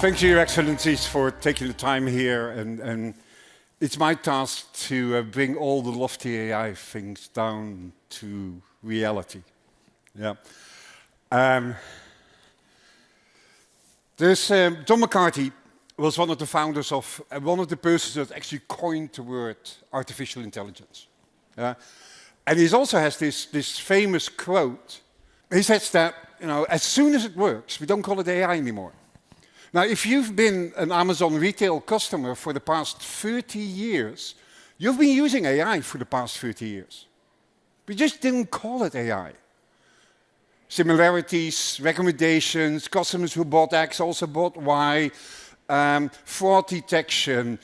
Thank you, Your Excellencies, for taking the time here. And it's my task to bring all the lofty AI things down to reality. Yeah. John McCarthy was one of the founders of, one of the persons that actually coined the word artificial intelligence. And he also has this famous quote. He says that, as soon as it works, we don't call it AI anymore. Now, if you've been an Amazon retail customer for the past 30 years, you've been using AI for the past 30 years. We just didn't call it AI. Similarities, recommendations, customers who bought X also bought Y, fraud detection,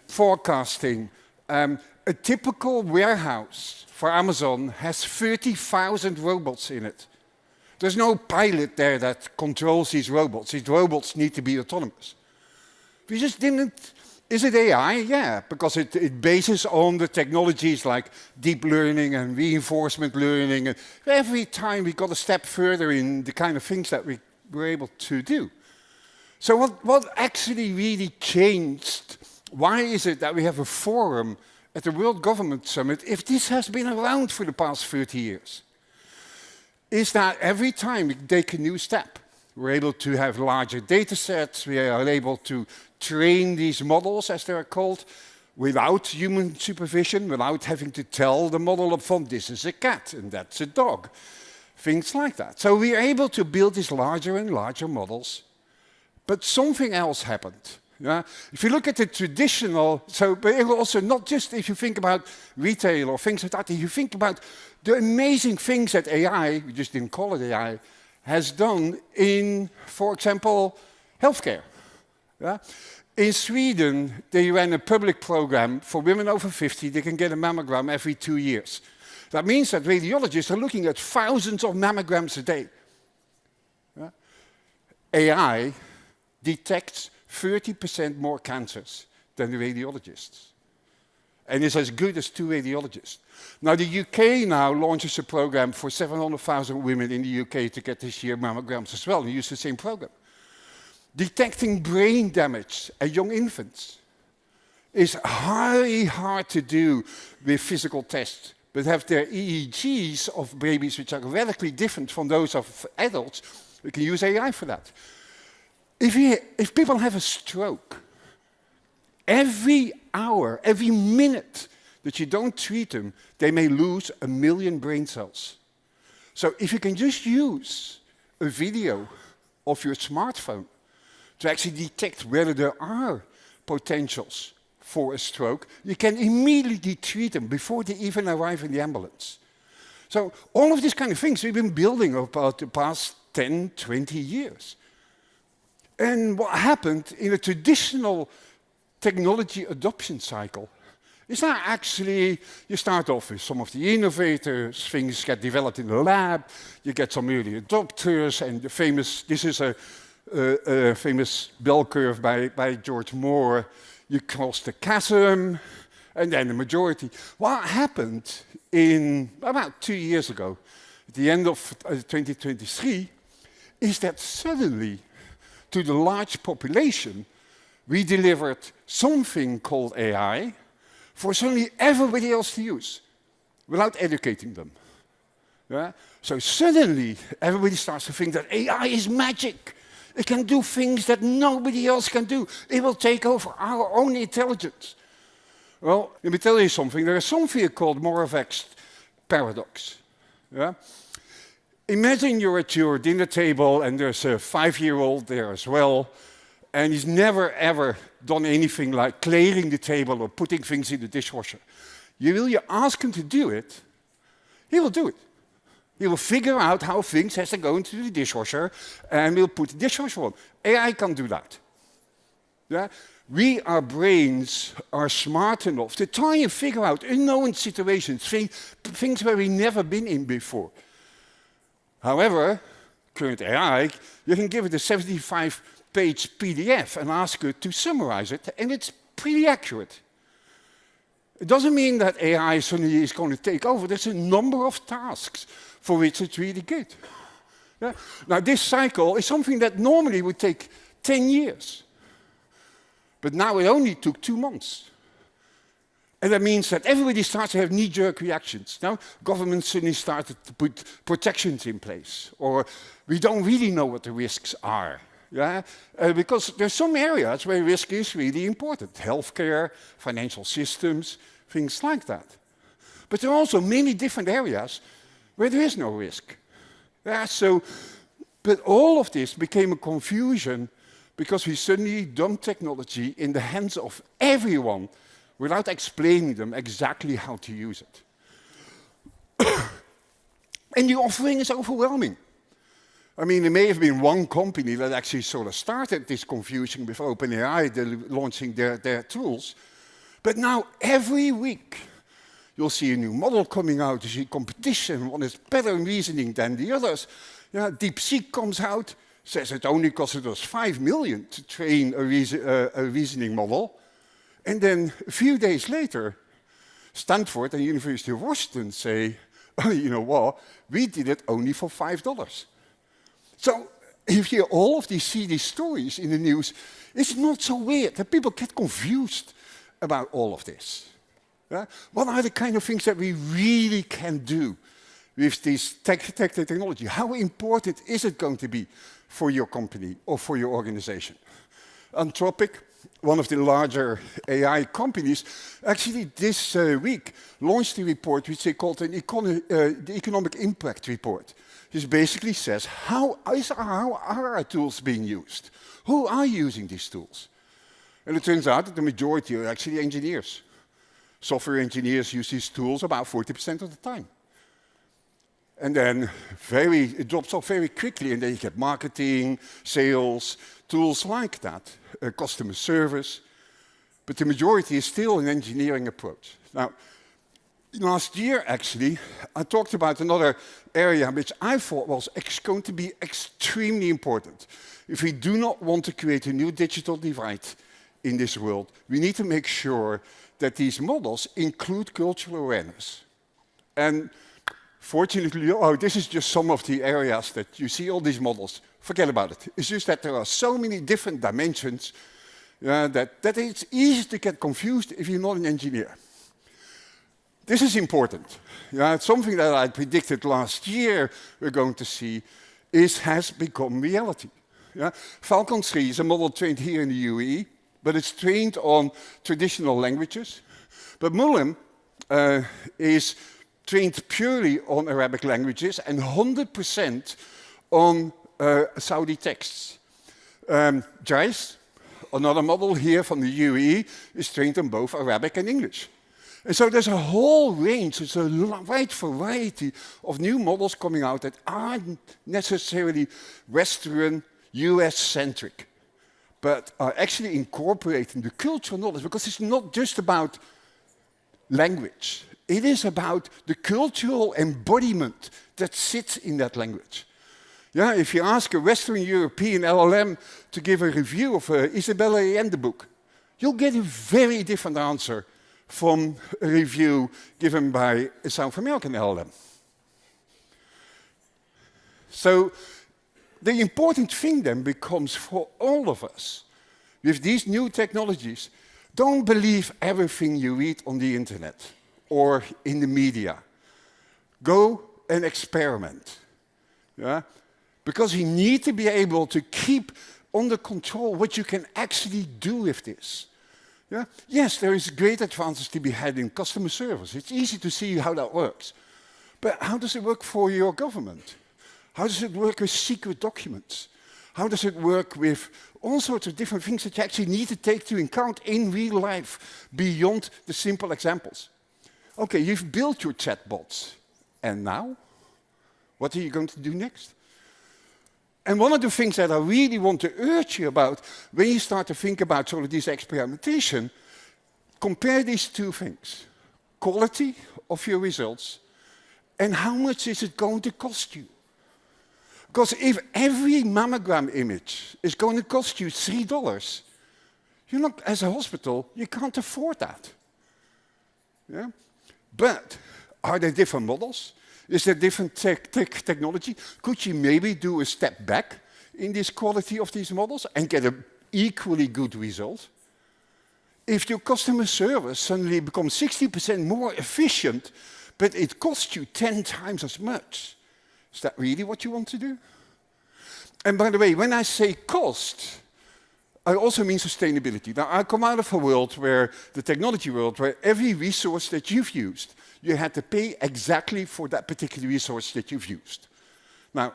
forecasting. A typical warehouse for Amazon has 30,000 robots in it. There's no pilot there that controls these robots. These robots need to be autonomous. We just didn't. Is it AI? Yeah, because it bases on the technologies like deep learning and reinforcement learning. And every time we got a step further in the kind of things that we were able to do. So what actually really changed? Why is it that we have a forum at the World Government Summit if this has been around for the past 30 years? Is that every time we take a new step, we're able to have larger data sets, we are able to train these models, as they are called, without human supervision, without having to tell the model up front, this is a cat and that's a dog, things like that. So we are able to build these larger and larger models, but something else happened. Yeah? If you look at the traditional, but also not just if you think about retail or things like that, if you think about the amazing things that AI, we just didn't call it AI, has done in, for example, healthcare. Yeah? In Sweden, they ran a public program for women over 50, they can get a mammogram every 2 years. That means that radiologists are looking at thousands of mammograms a day. Yeah? AI detects 30% more cancers than the radiologists. And is as good as 2 radiologists. Now, the UK now launches a program for 700,000 women in the UK to get this year mammograms as well, and use the same program. Detecting brain damage at young infants is highly hard to do with physical tests, but have their EEGs of babies, which are radically different from those of adults, we can use AI for that. If people have a stroke, every hour, every minute that you don't treat them, they may lose 1 million brain cells. So if you can just use a video of your smartphone to actually detect whether there are potentials for a stroke, you can immediately treat them before they even arrive in the ambulance. So all of these kind of things we've been building about the past 10, 20 years. And what happened in a traditional technology adoption cycle is that actually you start off with some of the innovators, things get developed in the lab, you get some early adopters, and the famous, this is a famous bell curve by George Moore, you cross the chasm, and then the majority. What happened in about 2 years ago, at the end of 2023, is that suddenly, to the large population, we delivered something called AI for suddenly everybody else to use, without educating them. Yeah? So suddenly, everybody starts to think that AI is magic. It can do things that nobody else can do. It will take over our own intelligence. Well, let me tell you something. There is something called Moravec's paradox. Yeah? Imagine you're at your dinner table and there's a 5-year-old there as well, and he's never ever done anything like clearing the table or putting things in the dishwasher. You ask him to do it, he will do it. He will figure out how things has to go into the dishwasher and we'll put the dishwasher on. AI can't do that. Yeah? Our brains are smart enough to try and figure out unknown situations, things where we've never been in before. However, current AI, you can give it a 75-page PDF and ask it to summarize it, and it's pretty accurate. It doesn't mean that AI suddenly is going to take over. There's a number of tasks for which it's really good. Yeah? Now, this cycle is something that normally would take 10 years. But now it only took 2 months. And that means that everybody starts to have knee-jerk reactions. Now, governments suddenly started to put protections in place, or we don't really know what the risks are. Yeah? Because there's some areas where risk is really important. Healthcare, financial systems, things like that. But there are also many different areas where there is no risk. Yeah, but all of this became a confusion because we suddenly dumped technology in the hands of everyone without explaining them exactly how to use it. And the offering is overwhelming. I mean, there may have been one company that actually sort of started this confusion with OpenAI launching their tools. But now every week you'll see a new model coming out, you see competition, one is better in reasoning than the others. Yeah, DeepSeek comes out, says it only costed us $5 million to train a reasoning model. And then a few days later, Stanford and University of Washington say, oh, you know what, we did it only for $5. So if you see these stories in the news, it's not so weird that people get confused about all of this. Yeah? What are the kind of things that we really can do with this technology? How important is it going to be for your company or for your organization? Anthropic, one of the larger AI companies, actually this week launched a report which they called the Economic Impact Report. This basically says, how are our tools being used? Who are using these tools? And it turns out that the majority are actually engineers. Software engineers use these tools about 40% of the time. And then it drops off very quickly, and then you get marketing, sales, tools like that, customer service. But the majority is still an engineering approach. Now, last year, actually, I talked about another area which I thought was going to be extremely important. If we do not want to create a new digital divide in this world, we need to make sure that these models include cultural awareness. And fortunately, this is just some of the areas that you see all these models. Forget about it. It's just that there are so many different dimensions that it's easy to get confused if you're not an engineer. This is important. It's something that I predicted last year we're going to see has become reality. Falcon 3 is a model trained here in the UAE, but it's trained on traditional languages. But Mullen is trained purely on Arabic languages and 100% on Saudi texts. JAIS, another model here from the UAE, is trained on both Arabic and English. And so there's a whole range, there's a wide variety of new models coming out that aren't necessarily Western, US-centric, but are actually incorporating the cultural knowledge, because it's not just about language. It is about the cultural embodiment that sits in that language. Yeah, if you ask a Western European LLM to give a review of Isabella Allende book, you'll get a very different answer from a review given by a South American LLM. So the important thing then becomes for all of us, with these new technologies, don't believe everything you read on the internet or in the media. Go and experiment. Yeah? Because you need to be able to keep under control what you can actually do with this. Yeah? Yes, there is great advances to be had in customer service. It's easy to see how that works. But how does it work for your government? How does it work with secret documents? How does it work with all sorts of different things that you actually need to take into account in real life, beyond the simple examples? Okay, you've built your chatbots. And now? What are you going to do next? And one of the things that I really want to urge you about when you start to think about sort of this experimentation, compare these two things. Quality of your results and how much is it going to cost you? Because if every mammogram image is going to cost you $3, you're not, as a hospital, you can't afford that. Yeah? But are there different models? Is there different technology? Could you maybe do a step back in this quality of these models and get an equally good result. If your customer service suddenly becomes 60% more efficient, but it costs you 10 times as much, is that really what you want to do? And by the way, when I say cost, I also mean sustainability. Now, I come out of a world where, the technology world, where every resource that you've used, you had to pay exactly for that particular resource that you've used. Now,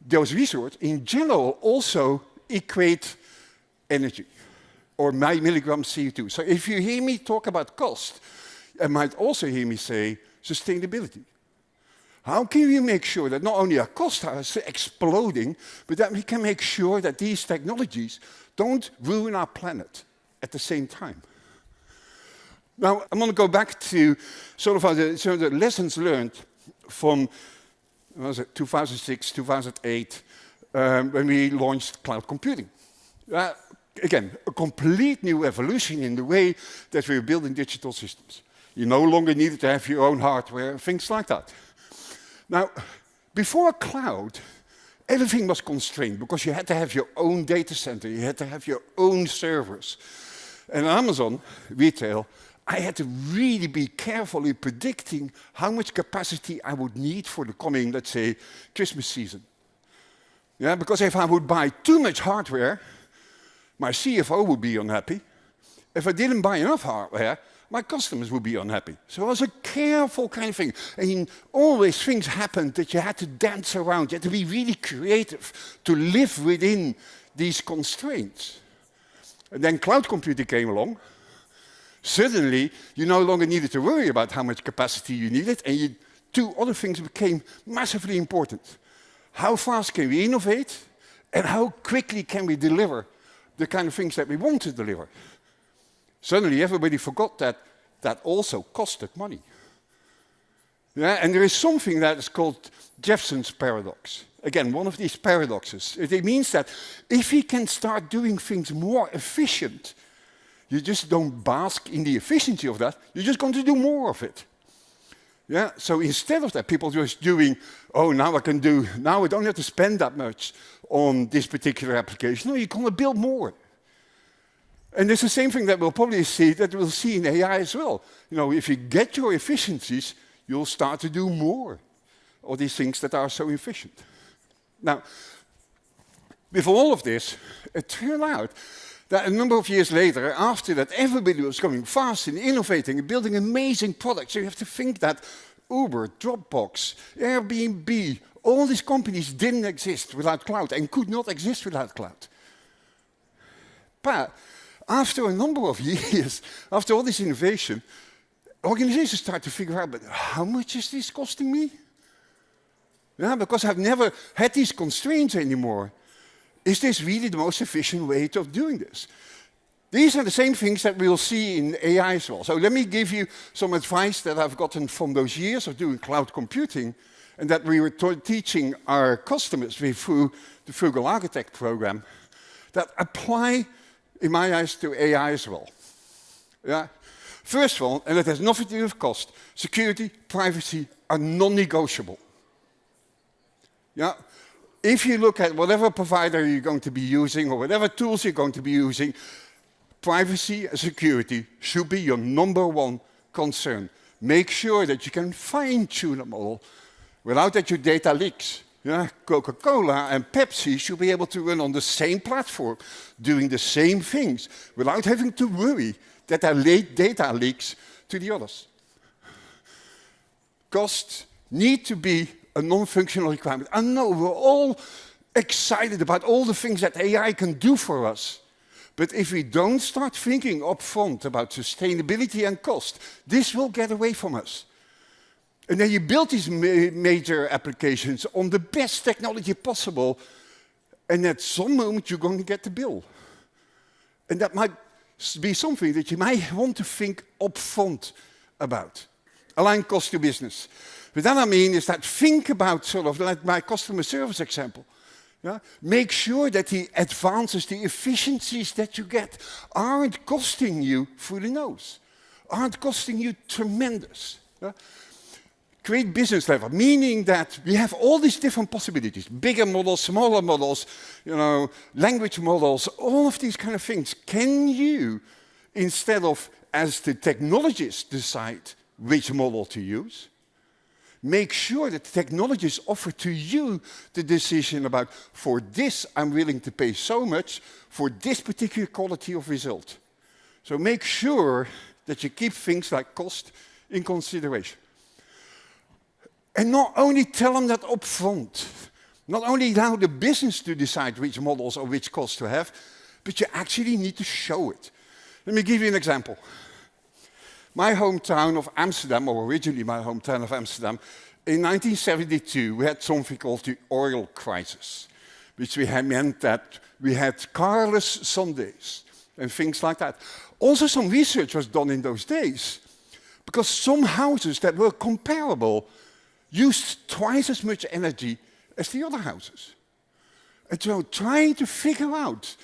those resources, in general, also equate energy, or milligrams CO2. So if you hear me talk about cost, you might also hear me say sustainability. How can we make sure that not only our costs are exploding, but that we can make sure that these technologies don't ruin our planet at the same time? Now, I'm going to go back to sort of the lessons learned from 2006, 2008, when we launched cloud computing. Again, a complete new evolution in the way that we're building digital systems. You no longer needed to have your own hardware, things like that. Now, before cloud, everything was constrained because you had to have your own data center, you had to have your own servers. And Amazon retail, I had to really be carefully predicting how much capacity I would need for the coming, let's say, Christmas season. Yeah, because if I would buy too much hardware, my CFO would be unhappy. If I didn't buy enough hardware, my customers would be unhappy. So it was a careful kind of thing. And always things happened that you had to dance around. You had to be really creative to live within these constraints. And then cloud computing came along. Suddenly, you no longer needed to worry about how much capacity you needed, and two other things became massively important. How fast can we innovate, and how quickly can we deliver the kind of things that we want to deliver? Suddenly, everybody forgot that that also costed money. Yeah, and there is something that is called Jevonson's paradox. Again, one of these paradoxes. It means that if we can start doing things more efficient, you just don't bask in the efficiency of that, you're just going to do more of it. Yeah, so instead of that, people just doing, oh, now I don't have to spend that much on this particular application. No, you're going to build more. And it's the same thing that we'll probably see, in AI as well. You know, if you get your efficiencies, you'll start to do more of these things that are so efficient. Now, with all of this, it turned out that a number of years later, after that, everybody was coming fast and innovating and building amazing products. So you have to think that Uber, Dropbox, Airbnb, all these companies didn't exist without cloud and could not exist without cloud. But after a number of years, after all this innovation, organizations start to figure out, but how much is this costing me? Yeah, because I've never had these constraints anymore. Is this really the most efficient way of doing this? These are the same things that we'll see in AI as well. So let me give you some advice that I've gotten from those years of doing cloud computing and that we were teaching our customers through the Frugal Architect program that apply, in my eyes, to AI as well. Yeah? First of all, and it has nothing to do with cost, security, privacy are non-negotiable. Yeah? If you look at whatever provider you're going to be using or whatever tools you're going to be using, privacy and security should be your #1 concern. Make sure that you can fine-tune them all without that your data leaks. Yeah? Coca-Cola and Pepsi should be able to run on the same platform, doing the same things, without having to worry that their data leaks to the others. Costs need to be a non-functional requirement. I know we're all excited about all the things that AI can do for us. But if we don't start thinking up front about sustainability and cost, this will get away from us. And then you build these major applications on the best technology possible, and at some moment you're going to get the bill. And that might be something that you might want to think up front about. Align cost to business. But that I mean is that think about sort of like my customer service example. Yeah? Make sure that the advances, the efficiencies that you get aren't costing you through the nose, aren't costing you tremendous. Yeah? create business level, meaning that we have all these different possibilities, bigger models, smaller models, language models, all of these kind of things. Can you, instead of as the technologists decide which model to use, make sure that the technologists offer to you the decision about, for this I'm willing to pay so much for this particular quality of result. So make sure that you keep things like cost in consideration. And not only tell them that up front, not only allow the business to decide which models or which costs to have, but you actually need to show it. Let me give you an example. My hometown of Amsterdam, or originally my hometown of Amsterdam, in 1972 we had something called the oil crisis, which meant that we had carless Sundays and things like that. Also some research was done in those days, because some houses that were comparable used twice as much energy as the other houses. And so trying to figure out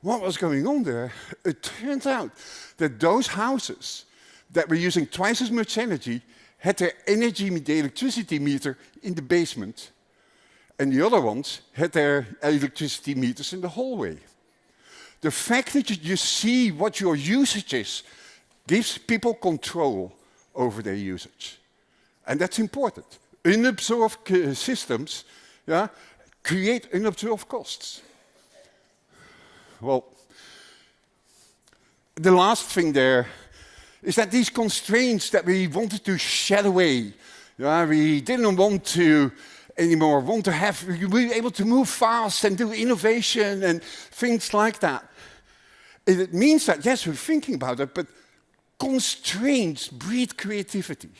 what was going on there, it turned out that those houses that were using twice as much energy had their the electricity meter in the basement, and the other ones had their electricity meters in the hallway. The fact that you just see what your usage is gives people control over their usage. And that's important. Unabsorbed systems create unabsorbed costs. Well, the last thing there is that these constraints that we wanted to shed away, we didn't want to anymore, want to have, we were able to move fast and do innovation and things like that. It means that, yes, we're thinking about it, but constraints breed creativity.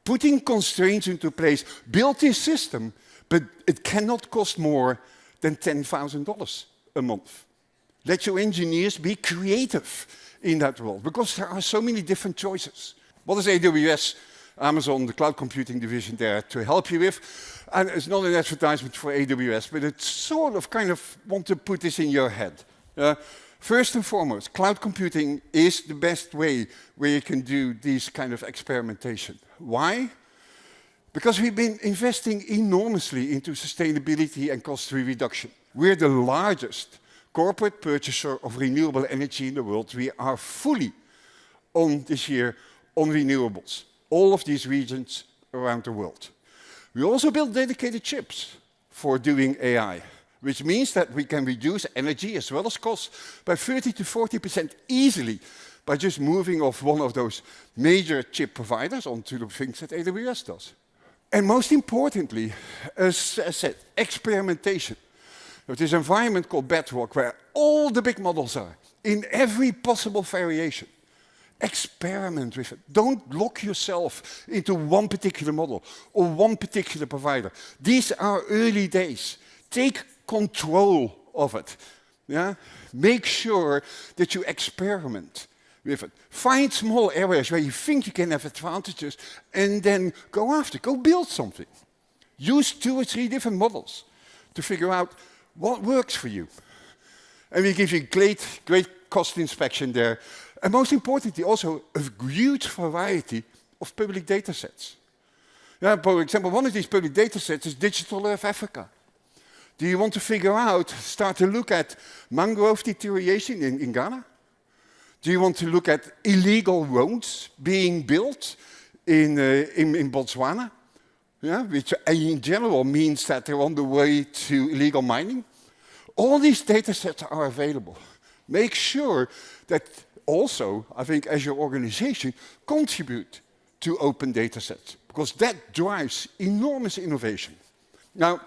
Putting constraints into place, build this system, but it cannot cost more than $10,000 a month. Let your engineers be creative in that world, because there are so many different choices. What is AWS, Amazon, the cloud computing division there to help you with? And it's not an advertisement for AWS, but it's sort of kind of want to put this in your head. First and foremost, cloud computing is the best way where you can do this kind of experimentation. Why? Because we've been investing enormously into sustainability and cost reduction. We're the largest corporate purchaser of renewable energy in the world. We are fully on this year on renewables, all of these regions around the world. We also build dedicated chips for doing AI, which means that we can reduce energy as well as costs by 30 to 40% easily by just moving off one of those major chip providers onto the things that AWS does. And most importantly, as I said, experimentation. There's this environment called Bedrock where all the big models are, in every possible variation. Experiment with it. Don't lock yourself into one particular model or one particular provider. These are early days. Take control of it. Make sure that you experiment with it. Find small areas where you think you can have advantages and then go after, go build something. Use 2 or 3 different models to figure out what works for you. And we give you great cost inspection there. And most importantly, also a huge variety of public data sets. For example, one of these public data sets is Digital Earth Africa. Do you want to figure out, start to look at mangrove deterioration in Ghana? Do you want to look at illegal roads being built in Botswana? Which in general means that they're on the way to illegal mining. All these data sets are available. Make sure that also, I think, as your organization, contribute to open data sets, because that drives enormous innovation. Now,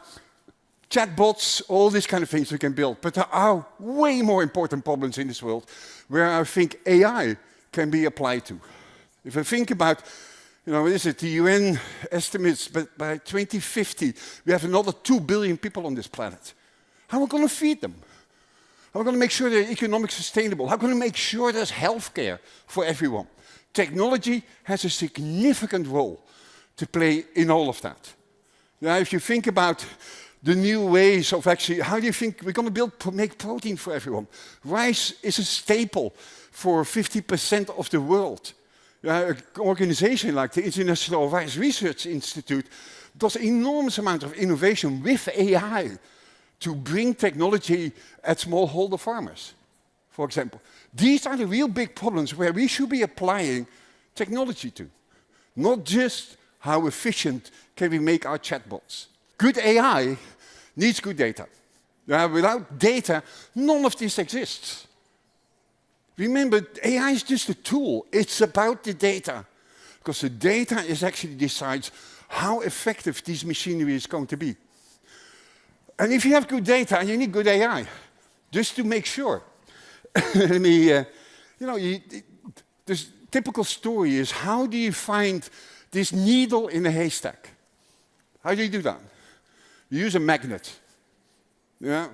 chatbots, all these kind of things we can build, but there are way more important problems in this world where I think AI can be applied to. If I think about, what is it, the UN estimates by 2050, we have another 2 billion people on this planet. How are we going to feed them? How are we going to make sure they're economically sustainable? How are we going to make sure there's healthcare for everyone? Technology has a significant role to play in all of that. Now, if you think about the new ways of actually, how do you think we're going to make protein for everyone? Rice is a staple for 50% of the world. An organization like the International Rice Research Institute does enormous amount of innovation with AI to bring technology at smallholder farmers, for example. These are the real big problems where we should be applying technology to, not just how efficient can we make our chatbots. Good AI needs good data. Without data, none of this exists. Remember, AI is just a tool. It's about the data, because the data is actually decides how effective this machinery is going to be. And if you have good data, you need good AI, just to make sure. This typical story is, how do you find this needle in a haystack? How do you do that? You use a magnet. Yeah?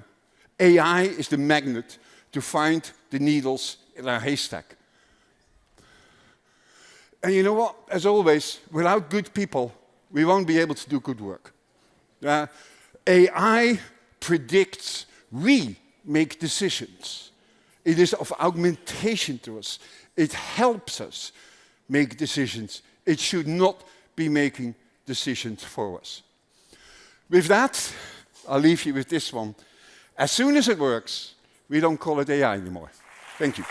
AI is the magnet to find the needles in our haystack. And you know what? As always, without good people, we won't be able to do good work. AI predicts, we make decisions. It is of augmentation to us. It helps us make decisions. It should not be making decisions for us. With that, I'll leave you with this one. As soon as it works, we don't call it AI anymore. Thank you.